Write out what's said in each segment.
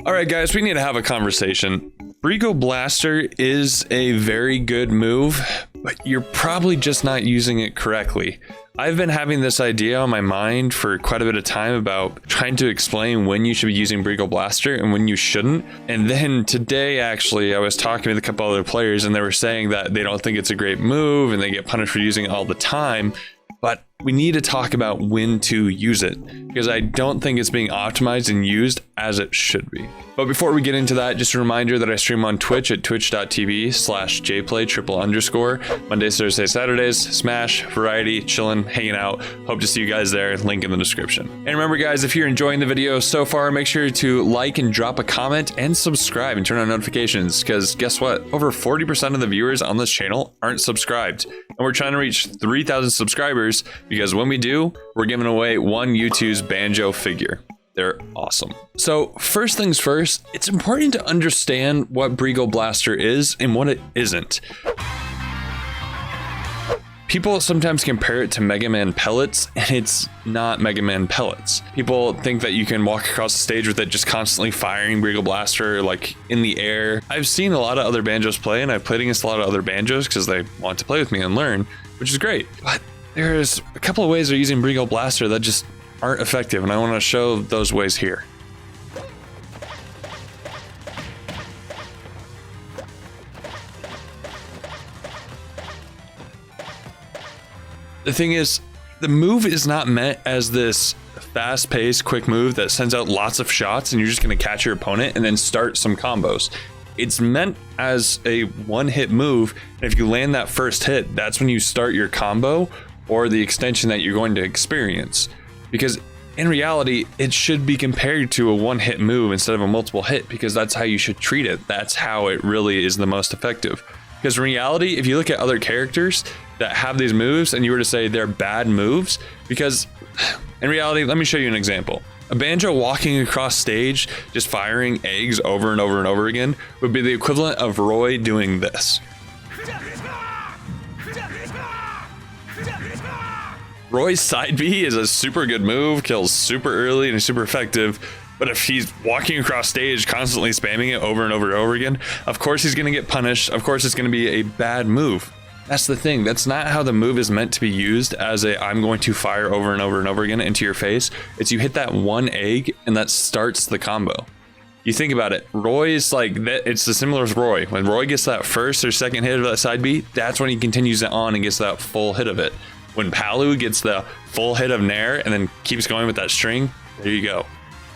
All right, guys, we need to have a conversation. Breegull Blaster is a very good move, but you're probably just not using it correctly. I've been having this idea on my mind for quite a bit of time about trying to explain when you should be using Breegull Blaster and when you shouldn't. And then today, actually, I was talking with a couple other players and they were saying that they don't think it's a great move and they get punished for using it all the time. But we need to talk about when to use it because I don't think it's being optimized and used as it should be. But before we get into that, just a reminder that I stream on Twitch at twitch.tv/jplay__. Mondays, Thursdays, Saturdays, Smash, Variety, chilling, hanging out. Hope to see you guys there. Link in the description. And remember, guys, if you're enjoying the video so far, make sure to like and drop a comment and subscribe and turn on notifications because guess what? Over 40% of the viewers on this channel aren't subscribed. And we're trying to reach 3,000 subscribers because when we do, we're giving away one U2's banjo figure. They're awesome. So first things first, it's important to understand what Breegull Blaster is and what it isn't. People sometimes compare it to Mega Man pellets, and it's not Mega Man pellets. People think that you can walk across the stage with it just constantly firing Breegull Blaster like in the air. I've seen a lot of other banjos play, and I've played against a lot of other banjos because they want to play with me and learn, which is great. But there's a couple of ways of using Breegull Blaster that just aren't effective, and I want to show those ways here. The thing is, the move is not meant as this fast-paced, quick move that sends out lots of shots and you're just going to catch your opponent and then start some combos. It's meant as a one-hit move, and if you land that first hit, that's when you start your combo or the extension that you're going to experience. Because in reality, it should be compared to a one-hit move instead of a multiple hit because that's how you should treat it. That's how it really is the most effective. Because in reality, if you look at other characters that have these moves and you were to say they're bad moves, because in reality, let me show you an example. A banjo walking across stage, just firing eggs over and over and over again would be the equivalent of Roy doing this. Roy's side B is a super good move, kills super early and is super effective. But if he's walking across stage, constantly spamming it over and over and over again, of course he's going to get punished. Of course it's going to be a bad move. That's the thing. That's not how the move is meant to be used as a I'm going to fire over and over and over again into your face. It's you hit that one egg and that starts the combo. You think about it. Roy's like that. It's the similar as Roy. When Roy gets that first or second hit of that side B, that's when he continues it on and gets that full hit of it. When Palu gets the full hit of Nair and then keeps going with that string, there you go.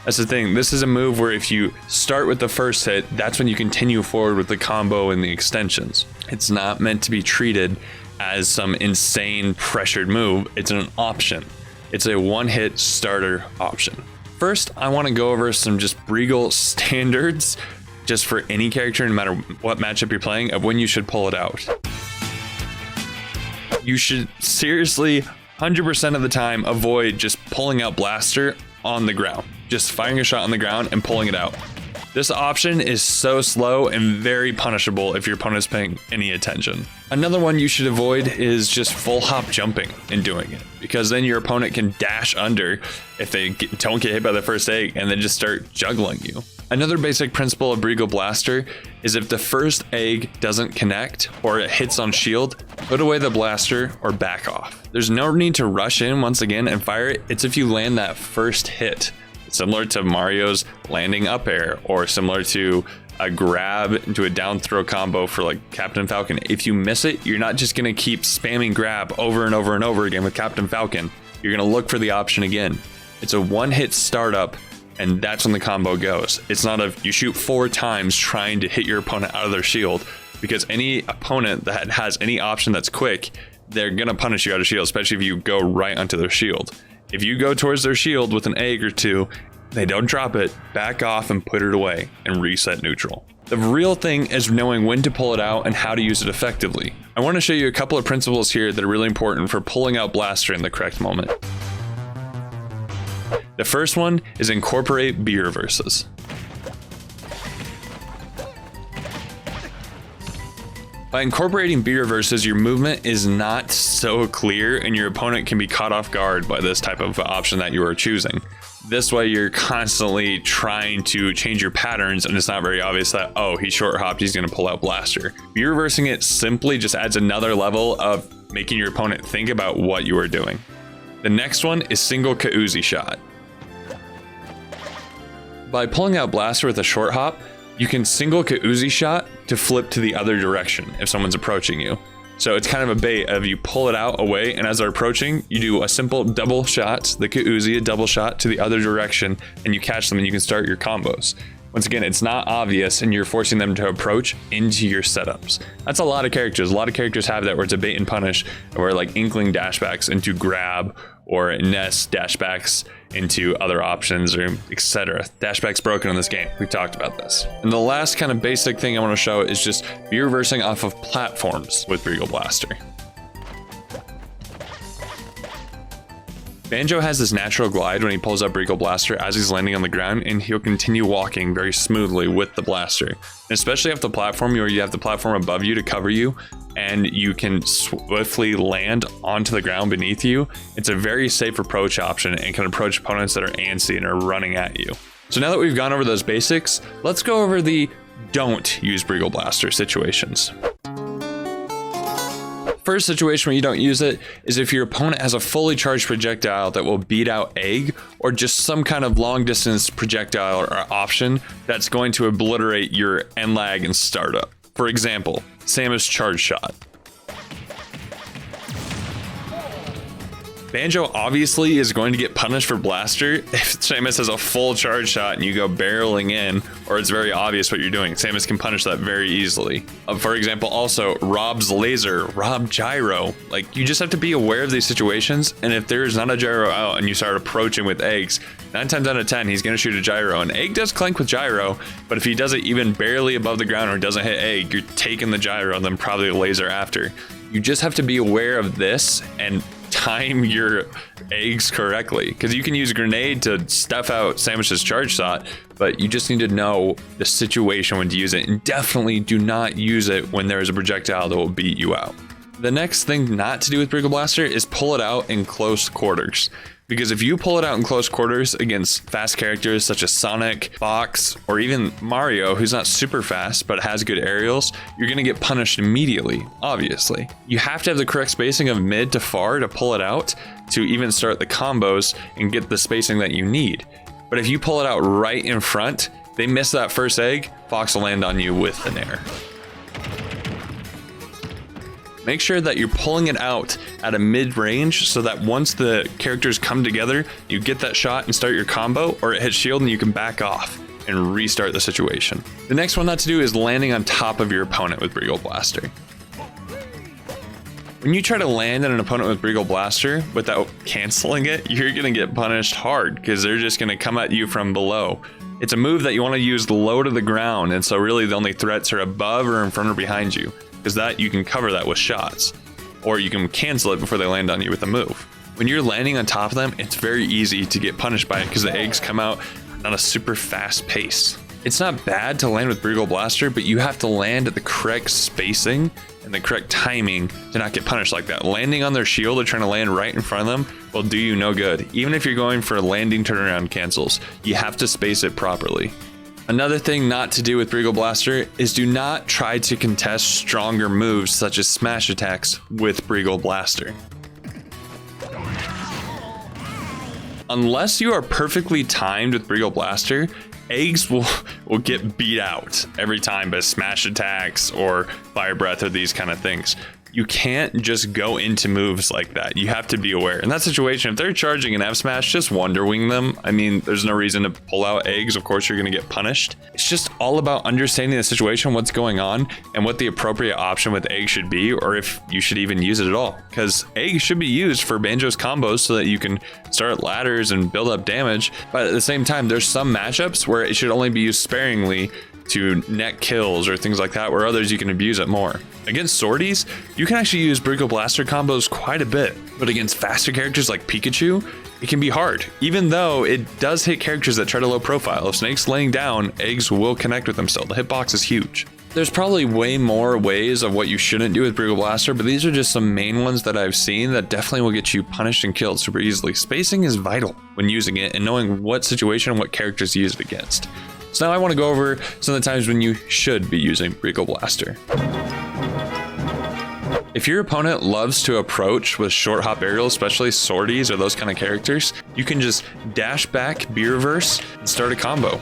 That's the thing. This is a move where if you start with the first hit, that's when you continue forward with the combo and the extensions. It's not meant to be treated as some insane pressured move. It's an option. It's a one-hit starter option. First, I want to go over some just Breegull standards just for any character, no matter what matchup you're playing, of when you should pull it out. You should seriously 100% of the time avoid just pulling out Blaster on the ground, just firing a shot on the ground and pulling it out. This option is so slow and very punishable if your opponent's paying any attention. Another one you should avoid is just full hop jumping and doing it, because then your opponent can dash under if they don't get hit by the first egg and then just start juggling you. Another basic principle of Breegull Blaster is if the first egg doesn't connect or it hits on shield, put away the blaster or back off. There's no need to rush in once again and fire it. It's if you land that first hit. It's similar to Mario's landing up air, or similar to a grab into a down throw combo for like Captain Falcon. If you miss it, you're not just gonna keep spamming grab over and over and over again with Captain Falcon. You're gonna look for the option again. It's a one-hit startup, and that's when the combo goes. It's not a you shoot 4 times trying to hit your opponent out of their shield, because any opponent that has any option that's quick, they're gonna punish you out of shield, especially if you go right onto their shield. If you go towards their shield with an egg or two, they don't drop it, back off and put it away and reset neutral. The real thing is knowing when to pull it out and how to use it effectively. I want to show you a couple of principles here that are really important for pulling out Blaster in the correct moment. The first one is incorporate B reverses. By incorporating B reverses, your movement is not so clear and your opponent can be caught off guard by this type of option that you are choosing. This way you're constantly trying to change your patterns and it's not very obvious that, oh, he's short hopped, he's gonna pull out blaster. You reversing it simply just adds another level of making your opponent think about what you are doing. The next one is single Kauzi shot. By pulling out blaster with a short hop, you can single Kauzi shot to flip to the other direction if someone's approaching you. So it's kind of a bait of you pull it out away, and as they're approaching, you do a simple double shot, the Kauzi, a double shot to the other direction, and you catch them and you can start your combos. Once again, it's not obvious and you're forcing them to approach into your setups. That's a lot of characters. A lot of characters have that where it's a bait and punish, where like Inkling dashbacks into grab, or Ness dashbacks into other options, or etc. Dashback's broken in this game. We've talked about this. And the last kind of basic thing I want to show is just be reversing off of platforms with Breegull Blaster. Banjo has this natural glide when he pulls up Breegull Blaster as he's landing on the ground, and he'll continue walking very smoothly with the blaster. And especially off the platform where you have the platform above you to cover you, and you can swiftly land onto the ground beneath you. It's a very safe approach option and can approach opponents that are antsy and are running at you. So now that we've gone over those basics, let's go over the don't use Breegull Blaster situations. First situation where you don't use it is if your opponent has a fully charged projectile that will beat out Egg, or just some kind of long distance projectile or option that's going to obliterate your end lag and startup. For example, Samus charge shot. Banjo obviously is going to get punished for blaster if Samus has a full charge shot and you go barreling in, or it's very obvious what you're doing. Samus can punish that very easily. For example, also Rob's laser, Rob gyro. Like, you just have to be aware of these situations, and if there's not a gyro out and you start approaching with eggs, 9 times out of 10 he's going to shoot a gyro, and Egg does clank with gyro, but if he does it even barely above the ground or doesn't hit Egg, you're taking the gyro and then probably a laser after. You just have to be aware of this and time your eggs correctly, because you can use a grenade to stuff out Samus's charge shot, but you just need to know the situation when to use it, and definitely do not use it when there is a projectile that will beat you out. The next thing not to do with Breegull Blaster is pull it out in close quarters. Because if you pull it out in close quarters against fast characters such as Sonic, Fox, or even Mario, who's not super fast but has good aerials, you're going to get punished immediately, obviously. You have to have the correct spacing of mid to far to pull it out to even start the combos and get the spacing that you need. But if you pull it out right in front, they miss that first egg, Fox will land on you with the nair. Make sure that you're pulling it out at a mid-range so that once the characters come together, you get that shot and start your combo, or it hits shield and you can back off and restart the situation. The next one not to do is landing on top of your opponent with Breegull Blaster. When you try to land on an opponent with Breegull Blaster without canceling it, you're going to get punished hard because they're just going to come at you from below. It's a move that you want to use low to the ground, and so really the only threats are above or in front or behind you, because that you can cover that with shots, or you can cancel it before they land on you with a move. When you're landing on top of them, it's very easy to get punished by it because the eggs come out on a super fast pace. It's not bad to land with Breegull Blaster, but you have to land at the correct spacing and the correct timing to not get punished like that. Landing on their shield or trying to land right in front of them will do you no good. Even if you're going for landing turnaround cancels, you have to space it properly. Another thing not to do with Breegull Blaster is do not try to contest stronger moves such as smash attacks with Breegull Blaster. Unless you are perfectly timed with Breegull Blaster, eggs will get beat out every time by smash attacks or fire breath or these kind of things. You can't just go into moves like that. You have to be aware. In that situation, if they're charging an F smash, just Wonder Wing them. I mean, there's no reason to pull out eggs. Of course, you're going to get punished. It's just all about understanding the situation, what's going on, and what the appropriate option with egg should be, or if you should even use it at all. Because egg should be used for Banjo's combos so that you can start ladders and build up damage. But at the same time, there's some matchups where it should only be used sparingly to net kills or things like that, where others you can abuse it more. Against swordies, you can actually use Breegull Blaster combos quite a bit, but against faster characters like Pikachu, it can be hard, even though it does hit characters that try to low profile. If Snake's laying down, eggs will connect with them still. The hitbox is huge. There's probably way more ways of what you shouldn't do with Breegull Blaster, but these are just some main ones that I've seen that definitely will get you punished and killed super easily. Spacing is vital when using it and knowing what situation and what characters to use it against. So now I want to go over some of the times when you should be using Breegull Blaster. If your opponent loves to approach with short hop aerials, especially sorties or those kind of characters, you can just dash back, B reverse, and start a combo.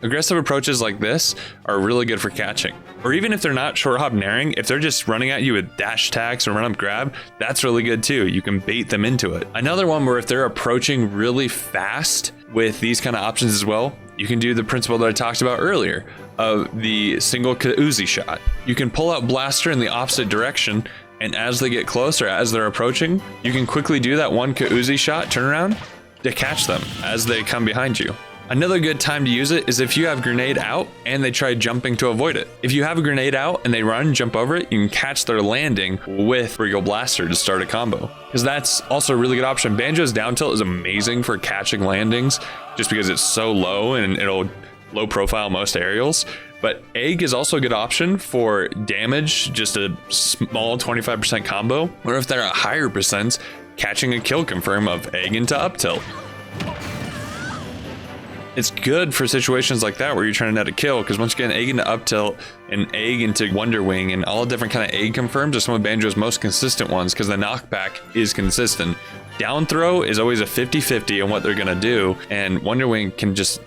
Aggressive approaches like this are really good for catching. Or even if they're not short hop naring, if they're just running at you with dash attacks or run up grab, that's really good too. You can bait them into it. Another one where if they're approaching really fast with these kind of options as well, you can do the principle that I talked about earlier of the single Uzi shot. You can pull out Blaster in the opposite direction, and as they get closer, as they're approaching, you can quickly do that one Uzi shot turnaround to catch them as they come behind you. Another good time to use it is if you have grenade out and they try jumping to avoid it. If you have a grenade out and they run, jump over it, you can catch their landing with Breegull Blaster to start a combo. Because that's also a really good option. Banjo's down tilt is amazing for catching landings just because it's so low and it'll low profile most aerials. But Egg is also a good option for damage, just a small 25% combo. Or if they're at higher percents, catching a kill confirm of Egg into up tilt. It's good for situations like that where you're trying to net a kill, because once you get an Egg into up tilt and Egg into Wonder Wing and all different kind of Egg confirms are some of Banjo's most consistent ones because the knockback is consistent. Down throw is always a 50-50 on what they're gonna do, and Wonder Wing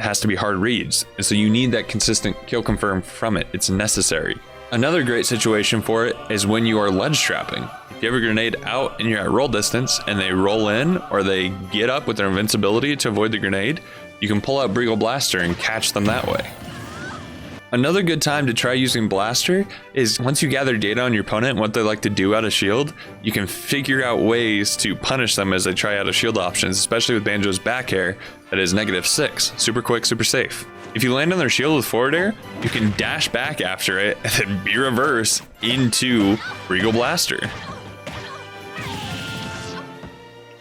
has to be hard reads, and so you need that consistent kill confirm from it. It's necessary. Another great situation for it is when you are ledge trapping. If you have a grenade out and you're at roll distance and they roll in or they get up with their invincibility to avoid the grenade, you can pull out Breegull Blaster and catch them that way. Another good time to try using Blaster is once you gather data on your opponent and what they like to do out of shield, you can figure out ways to punish them as they try out of shield options, especially with Banjo's back air that is -6. Super quick, super safe. If you land on their shield with forward air, you can dash back after it and then B reverse into Breegull Blaster.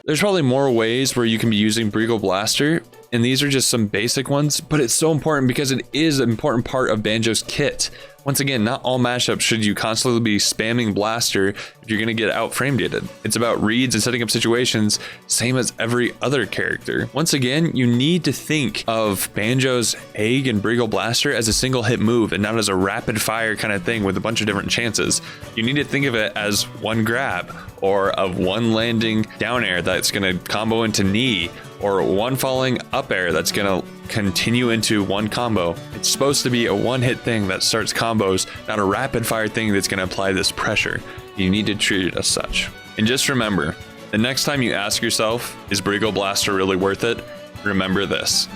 There's probably more ways where you can be using Breegull Blaster, and these are just some basic ones, but it's so important because it is an important part of Banjo's kit. Once again, not all matchups should you constantly be spamming Blaster if you're gonna get out frame dated. It's about reads and setting up situations, same as every other character. Once again, you need to think of Banjo's Egg and Breegull Blaster as a single hit move and not as a rapid fire kind of thing with a bunch of different chances. You need to think of it as one grab or of one landing down air that's gonna combo into knee, or one falling up air that's gonna continue into one combo. It's supposed to be a one-hit thing that starts combos, not a rapid fire thing that's gonna apply this pressure. You need to treat it as such. And just remember, the next time you ask yourself, is Breegull Blaster really worth it? Remember this: